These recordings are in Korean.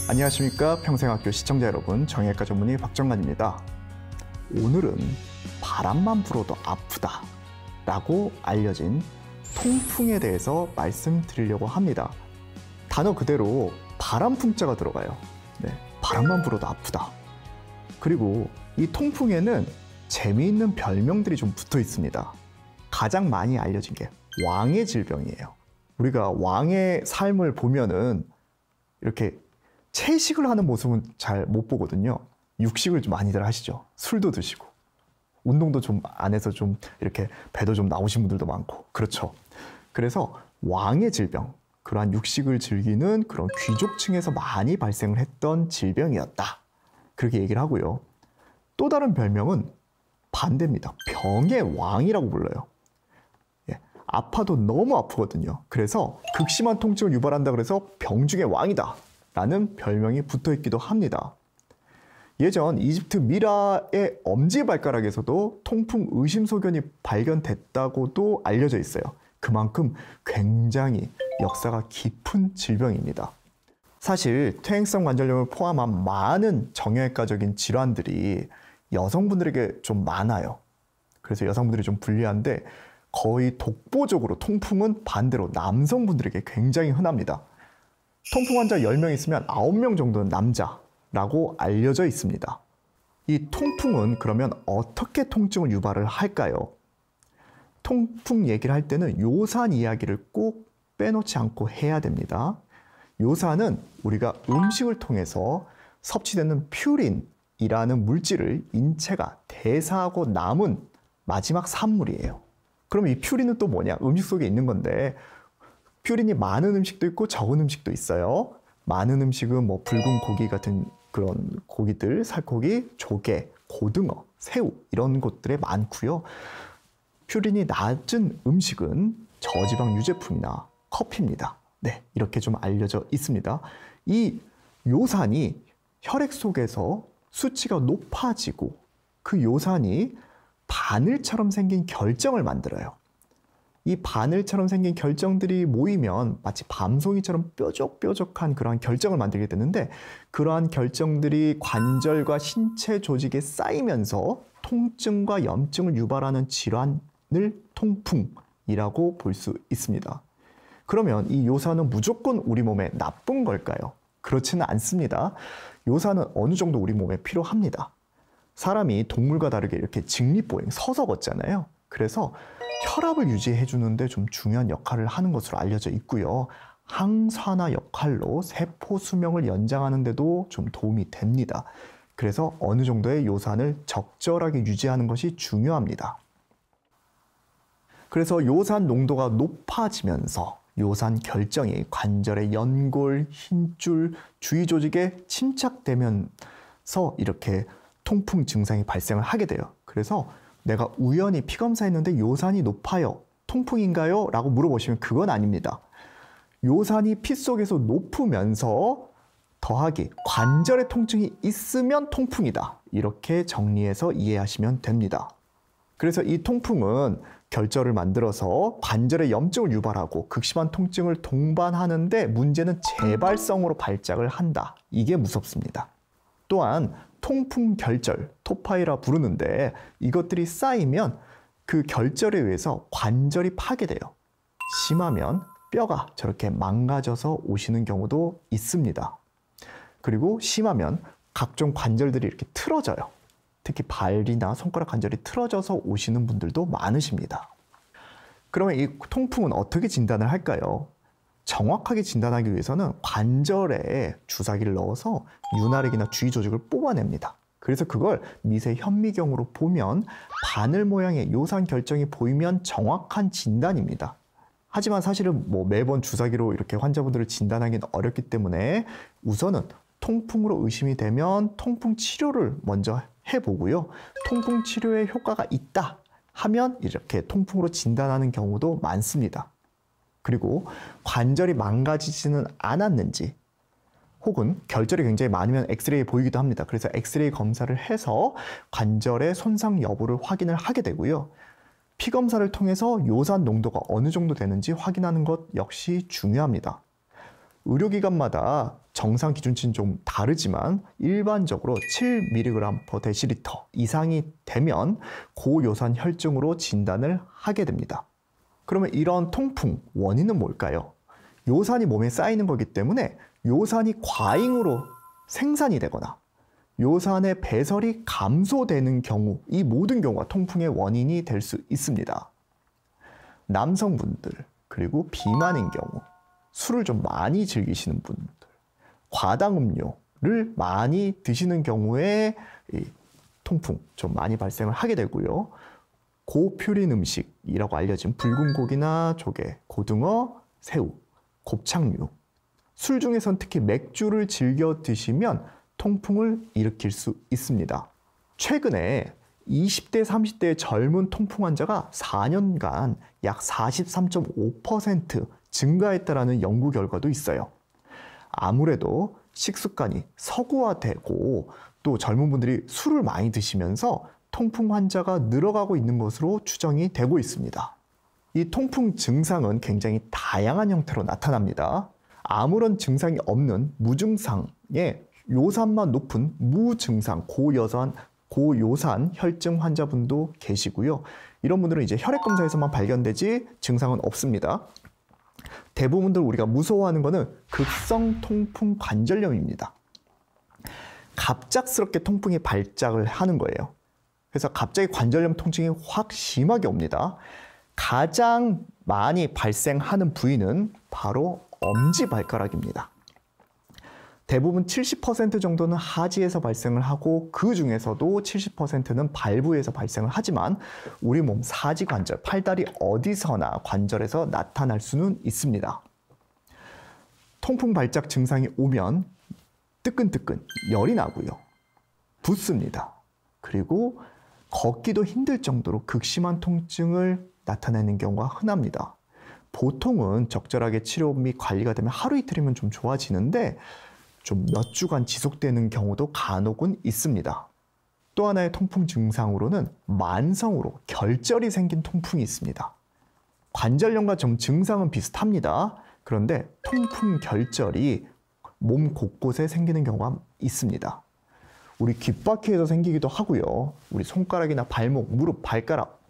안녕하십니까 평생학교 시청자 여러분, 정형외과 전문의 박정관입니다. 오늘은 바람만 불어도 아프다 라고 알려진 통풍에 대해서 말씀드리려고 합니다. 단어 그대로 바람풍자가 들어가요. 네, 바람만 불어도 아프다. 그리고 이 통풍에는 재미있는 별명들이 좀 붙어 있습니다. 가장 많이 알려진 게 왕의 질병이에요. 우리가 왕의 삶을 보면은 이렇게 채식을 하는 모습은 잘 못 보거든요. 육식을 좀 많이들 하시죠. 술도 드시고 운동도 좀 안 해서 좀 이렇게 배도 좀 나오신 분들도 많고 그렇죠. 그래서 왕의 질병, 그러한 육식을 즐기는 그런 귀족층에서 많이 발생을 했던 질병이었다, 그렇게 얘기를 하고요. 또 다른 별명은 반대입니다. 병의 왕이라고 불러요. 아파도 너무 아프거든요. 그래서 극심한 통증을 유발한다 그래서 병 중의 왕이다 라는 별명이 붙어 있기도 합니다. 예전 이집트 미라의 엄지발가락에서도 통풍 의심소견이 발견됐다고도 알려져 있어요. 그만큼 굉장히 역사가 깊은 질병입니다. 사실 퇴행성 관절염을 포함한 많은 정형외과적인 질환들이 여성분들에게 좀 많아요. 그래서 여성분들이 좀 불리한데 거의 독보적으로 통풍은 반대로 남성분들에게 굉장히 흔합니다. 통풍 환자 10명 있으면 9명 정도는 남자라고 알려져 있습니다. 이 통풍은 그러면 어떻게 통증을 유발을 할까요? 통풍 얘기를 할 때는 요산 이야기를 꼭 빼놓지 않고 해야 됩니다. 요산은 우리가 음식을 통해서 섭취되는 퓨린이라는 물질을 인체가 대사하고 남은 마지막 산물이에요. 그럼 이 퓨린은 또 뭐냐? 음식 속에 있는 건데 퓨린이 많은 음식도 있고 적은 음식도 있어요. 많은 음식은 뭐 붉은 고기 같은 그런 고기들, 살코기, 조개, 고등어, 새우 이런 것들에 많고요. 퓨린이 낮은 음식은 저지방 유제품이나 커피입니다. 네, 이렇게 좀 알려져 있습니다. 이 요산이 혈액 속에서 수치가 높아지고 그 요산이 바늘처럼 생긴 결정을 만들어요. 이 바늘처럼 생긴 결정들이 모이면 마치 밤송이처럼 뾰족뾰족한 그러한 결정을 만들게 되는데, 그러한 결정들이 관절과 신체 조직에 쌓이면서 통증과 염증을 유발하는 질환을 통풍이라고 볼 수 있습니다. 그러면 이 요산은 무조건 우리 몸에 나쁜 걸까요? 그렇지는 않습니다. 요산은 어느 정도 우리 몸에 필요합니다. 사람이 동물과 다르게 이렇게 직립보행, 서서 걷잖아요. 그래서 혈압을 유지해 주는데 좀 중요한 역할을 하는 것으로 알려져 있고요. 항산화 역할로 세포 수명을 연장하는 데도 좀 도움이 됩니다. 그래서 어느 정도의 요산을 적절하게 유지하는 것이 중요합니다. 그래서 요산 농도가 높아지면서 요산 결정이 관절의 연골, 힘줄, 주위 조직에 침착되면서 이렇게 통풍 증상이 발생을 하게 돼요. 그래서 내가 우연히 피검사했는데 요산이 높아요. 통풍인가요? 라고 물어보시면 그건 아닙니다. 요산이 피 속에서 높으면서 더하기 관절의 통증이 있으면 통풍이다. 이렇게 정리해서 이해하시면 됩니다. 그래서 이 통풍은 결절을 만들어서 관절의 염증을 유발하고 극심한 통증을 동반하는데 문제는 재발성으로 발작을 한다. 이게 무섭습니다. 또한 통풍 결절, 토파이라 부르는데 이것들이 쌓이면 그 결절에 의해서 관절이 파괴돼요. 심하면 뼈가 저렇게 망가져서 오시는 경우도 있습니다. 그리고 심하면 각종 관절들이 이렇게 틀어져요. 특히 발이나 손가락 관절이 틀어져서 오시는 분들도 많으십니다. 그러면 이 통풍은 어떻게 진단을 할까요? 정확하게 진단하기 위해서는 관절에 주사기를 넣어서 윤활액이나 주위 조직을 뽑아냅니다. 그래서 그걸 미세 현미경으로 보면 바늘 모양의 요산 결정이 보이면 정확한 진단입니다. 하지만 사실은 뭐 매번 주사기로 이렇게 환자분들을 진단하기는 어렵기 때문에 우선은 통풍으로 의심이 되면 통풍 치료를 먼저 해보고요. 통풍 치료에 효과가 있다 하면 이렇게 통풍으로 진단하는 경우도 많습니다. 그리고 관절이 망가지지는 않았는지 혹은 결절이 굉장히 많으면 엑스레이에 보이기도 합니다. 그래서 엑스레이 검사를 해서 관절의 손상 여부를 확인을 하게 되고요. 피검사를 통해서 요산 농도가 어느 정도 되는지 확인하는 것 역시 중요합니다. 의료기관마다 정상 기준치는 좀 다르지만 일반적으로 7mg/dL 이상이 되면 고요산 혈증으로 진단을 하게 됩니다. 그러면 이런 통풍 원인은 뭘까요? 요산이 몸에 쌓이는 거기 때문에 요산이 과잉으로 생산이 되거나 요산의 배설이 감소되는 경우, 이 모든 경우가 통풍의 원인이 될 수 있습니다. 남성분들, 그리고 비만인 경우, 술을 좀 많이 즐기시는 분들, 과당음료를 많이 드시는 경우에 이 통풍 좀 많이 발생을 하게 되고요. 고퓨린 음식이라고 알려진 붉은 고기나 조개, 고등어, 새우, 곱창류, 술 중에선 특히 맥주를 즐겨 드시면 통풍을 일으킬 수 있습니다. 최근에 20대, 30대의 젊은 통풍 환자가 4년간 약 43.5% 증가했다는 연구 결과도 있어요. 아무래도 식습관이 서구화되고 또 젊은 분들이 술을 많이 드시면서 통풍 환자가 늘어가고 있는 것으로 추정이 되고 있습니다. 이 통풍 증상은 굉장히 다양한 형태로 나타납니다. 아무런 증상이 없는 무증상의 요산만 높은 무증상, 고요산 혈증 환자분도 계시고요. 이런 분들은 이제 혈액 검사에서만 발견되지 증상은 없습니다. 대부분들 우리가 무서워하는 것은 급성 통풍 관절염입니다. 갑작스럽게 통풍이 발작을 하는 거예요. 그래서 갑자기 관절염 통증이 확 심하게 옵니다. 가장 많이 발생하는 부위는 바로 엄지발가락입니다. 대부분 70% 정도는 하지에서 발생을 하고 그 중에서도 70%는 발부에서 발생을 하지만 우리 몸 사지관절, 팔다리 어디서나 관절에서 나타날 수는 있습니다. 통풍 발작 증상이 오면 뜨끈뜨끈 열이 나고요. 붓습니다. 그리고 걷기도 힘들 정도로 극심한 통증을 나타내는 경우가 흔합니다. 보통은 적절하게 치료 및 관리가 되면 하루 이틀이면 좀 좋아지는데 좀 몇 주간 지속되는 경우도 간혹은 있습니다. 또 하나의 통풍 증상으로는 만성으로 결절이 생긴 통풍이 있습니다. 관절염과 좀 증상은 비슷합니다. 그런데 통풍 결절이 몸 곳곳에 생기는 경우가 있습니다. 우리 귓바퀴에서 생기기도 하고요. 우리 손가락이나 발목, 무릎, 발가락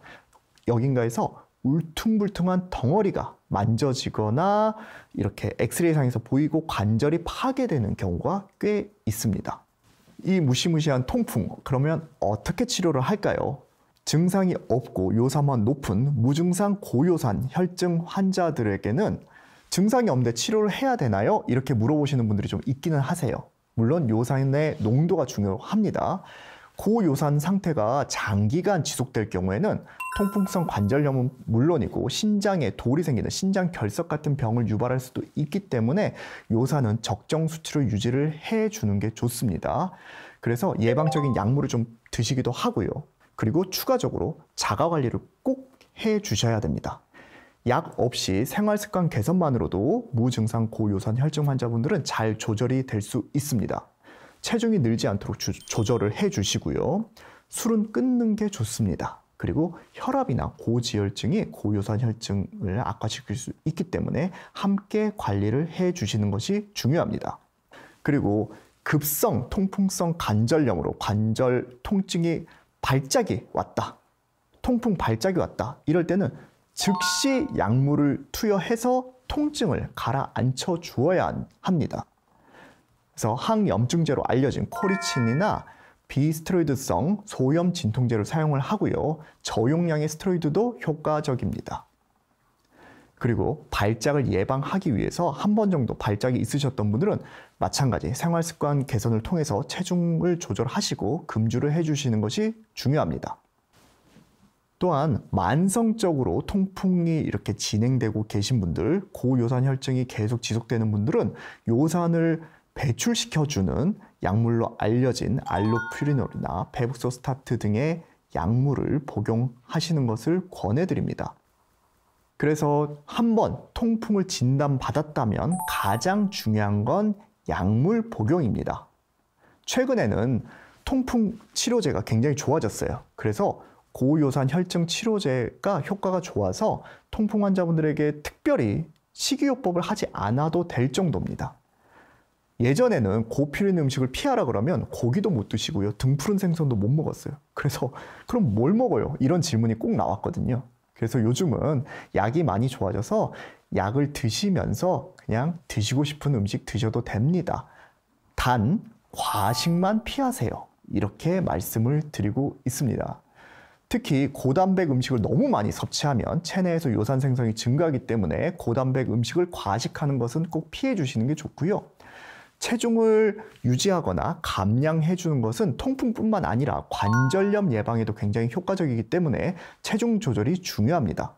여긴가에서 울퉁불퉁한 덩어리가 만져지거나 이렇게 엑스레이상에서 보이고 관절이 파괴되는 경우가 꽤 있습니다. 이 무시무시한 통풍, 그러면 어떻게 치료를 할까요? 증상이 없고 요산만 높은 무증상 고요산 혈증 환자들에게는 증상이 없는데 치료를 해야 되나요? 이렇게 물어보시는 분들이 좀 있기는 하세요. 물론 요산의 농도가 중요합니다. 고요산 상태가 장기간 지속될 경우에는 통풍성 관절염은 물론이고 신장에 돌이 생기는 신장 결석 같은 병을 유발할 수도 있기 때문에 요산은 적정 수치로 유지를 해주는 게 좋습니다. 그래서 예방적인 약물을 좀 드시기도 하고요. 그리고 추가적으로 자가관리를 꼭 해주셔야 됩니다. 약 없이 생활습관 개선만으로도 무증상 고요산 혈증 환자분들은 잘 조절이 될 수 있습니다. 체중이 늘지 않도록 조절을 해주시고요. 술은 끊는 게 좋습니다. 그리고 혈압이나 고지혈증이 고요산 혈증을 악화시킬 수 있기 때문에 함께 관리를 해주시는 것이 중요합니다. 그리고 급성 통풍성 관절염으로 관절 통증이 발작이 왔다. 통풍 발작이 왔다. 이럴 때는 즉시 약물을 투여해서 통증을 가라앉혀 주어야 합니다. 그래서 항염증제로 알려진 코리친이나 비스테로이드성 소염 진통제를 사용을 하고요. 저용량의 스테로이드도 효과적입니다. 그리고 발작을 예방하기 위해서 한 번 정도 발작이 있으셨던 분들은 마찬가지 생활습관 개선을 통해서 체중을 조절하시고 금주를 해주시는 것이 중요합니다. 또한 만성적으로 통풍이 이렇게 진행되고 계신 분들, 고요산 혈증이 계속 지속되는 분들은 요산을 배출시켜주는 약물로 알려진 알로퓨리놀이나 페북소스타트 등의 약물을 복용하시는 것을 권해드립니다. 그래서 한번 통풍을 진단받았다면 가장 중요한 건 약물 복용입니다. 최근에는 통풍 치료제가 굉장히 좋아졌어요. 그래서 고요산 혈증 치료제가 효과가 좋아서 통풍 환자분들에게 특별히 식이요법을 하지 않아도 될 정도입니다. 예전에는 고필린 음식을 피하라 그러면 고기도 못 드시고요. 등푸른 생선도 못 먹었어요. 그래서 그럼 뭘 먹어요? 이런 질문이 꼭 나왔거든요. 그래서 요즘은 약이 많이 좋아져서 약을 드시면서 그냥 드시고 싶은 음식 드셔도 됩니다. 단 과식만 피하세요. 이렇게 말씀을 드리고 있습니다. 특히 고단백 음식을 너무 많이 섭취하면 체내에서 요산 생성이 증가하기 때문에 고단백 음식을 과식하는 것은 꼭 피해 주시는 게 좋고요. 체중을 유지하거나 감량해 주는 것은 통풍뿐만 아니라 관절염 예방에도 굉장히 효과적이기 때문에 체중 조절이 중요합니다.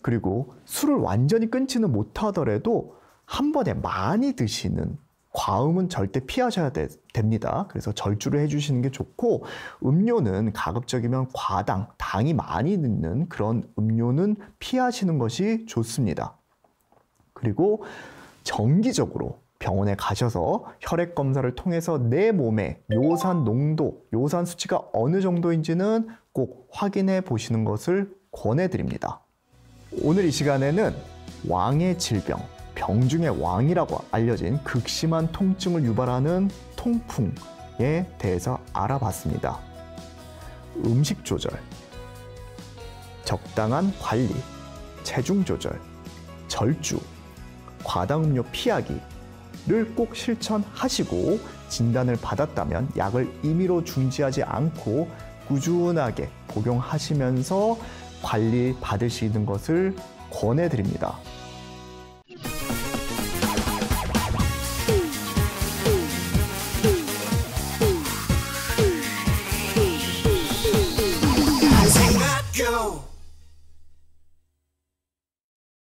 그리고 술을 완전히 끊지는 못하더라도 한 번에 많이 드시는 과음은 절대 피하셔야 됩니다. 그래서 절주를 해주시는 게 좋고, 음료는 가급적이면 과당, 당이 많이 있는 그런 음료는 피하시는 것이 좋습니다. 그리고 정기적으로 병원에 가셔서 혈액 검사를 통해서 내 몸의 요산 농도, 요산 수치가 어느 정도인지는 꼭 확인해 보시는 것을 권해드립니다. 오늘 이 시간에는 왕의 질병, 병 중의 왕이라고 알려진 극심한 통증을 유발하는 통풍에 대해서 알아봤습니다. 음식 조절, 적당한 관리, 체중 조절, 절주, 과당 음료 피하기를 꼭 실천하시고, 진단을 받았다면 약을 임의로 중지하지 않고 꾸준하게 복용하시면서 관리 받으시는 것을 권해드립니다.